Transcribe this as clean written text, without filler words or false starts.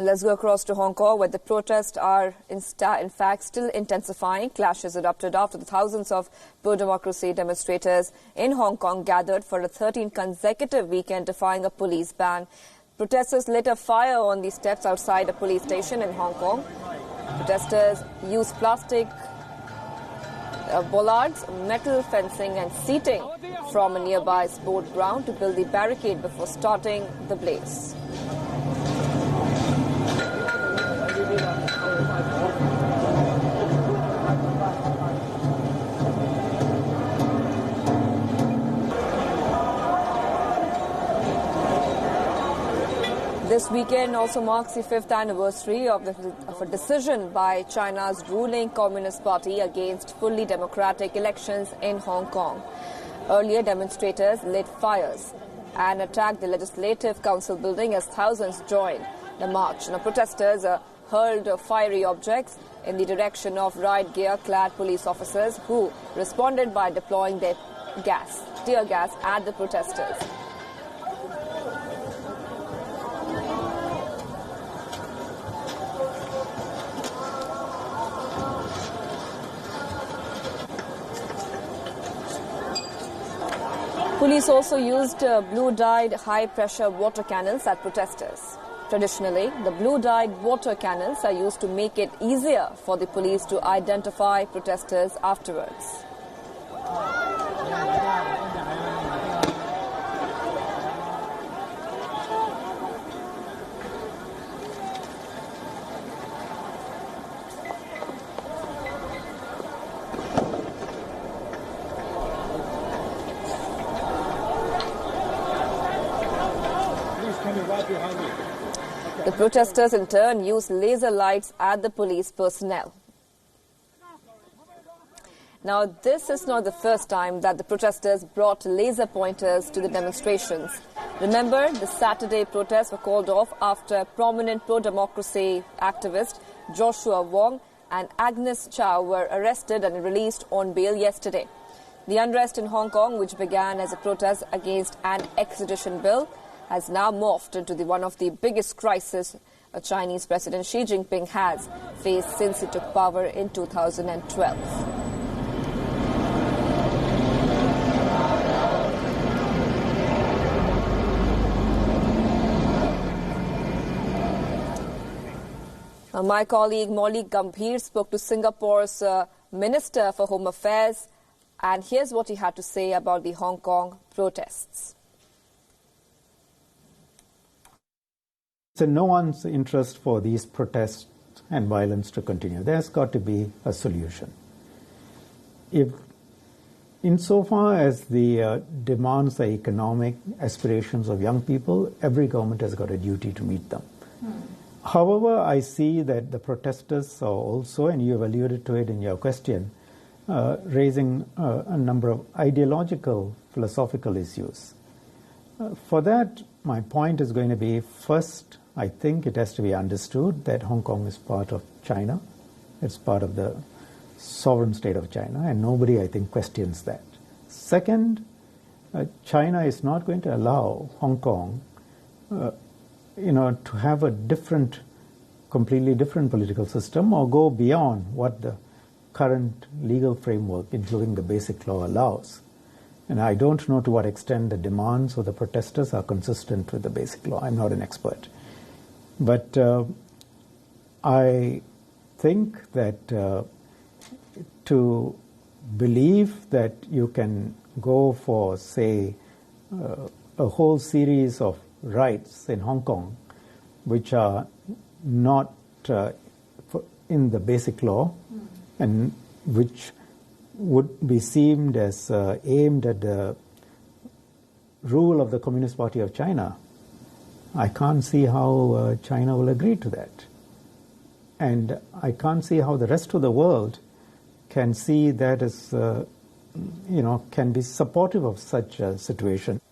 Let's go across to Hong Kong, where the protests are in fact still intensifying. Clashes erupted after the thousands of pro-democracy demonstrators in Hong Kong gathered for a 13th consecutive weekend defying a police ban. Protesters lit a fire on the steps outside a police station in Hong Kong. Protesters used plastic bollards, metal fencing and seating from a nearby sport ground to build the barricade before starting the blaze. This weekend also marks the 5th anniversary of a decision by China's ruling Communist Party against fully democratic elections in Hong Kong. Earlier, demonstrators lit fires and attacked the Legislative Council building as thousands joined the march. Now, protesters hurled fiery objects in the direction of riot gear-clad police officers who responded by deploying their tear gas at the protesters. Police also used blue-dyed high-pressure water cannons at protesters. Traditionally, the blue-dyed water cannons are used to make it easier for the police to identify protesters afterwards. The protesters in turn used laser lights at the police personnel. Now, this is not the first time that the protesters brought laser pointers to the demonstrations. Remember, the Saturday protests were called off after prominent pro-democracy activist Joshua Wong and Agnes Chow were arrested and released on bail yesterday. The unrest in Hong Kong, which began as a protest against an extradition bill, has now morphed into one of the biggest crises Chinese President Xi Jinping has faced since he took power in 2012. My colleague Molly Gambhir spoke to Singapore's Minister for Home Affairs, and here's what he had to say about the Hong Kong protests. It's in no one's interest for these protests and violence to continue. There's got to be a solution. Insofar as the demands, the economic aspirations of young people, every government has got a duty to meet them. However, I see that the protesters are also, and you have alluded to it in your question, raising a number of ideological, philosophical issues. For that, my point is going to be, first, I think it has to be understood that Hong Kong is part of China. It's part of the sovereign state of China, and nobody, I think, questions that. Second, China is not going to allow Hong Kong, to have a completely different political system or go beyond what the current legal framework, including the Basic Law, allows. And I don't know to what extent the demands of the protesters are consistent with the Basic Law. I'm not an expert. But I think that to believe that you can go for, say, a whole series of rights in Hong Kong which are not in the Basic Law and which would be seen as aimed at the rule of the Communist Party of China, I can't see how China will agree to that. And I can't see how the rest of the world can see that as, can be supportive of such a situation.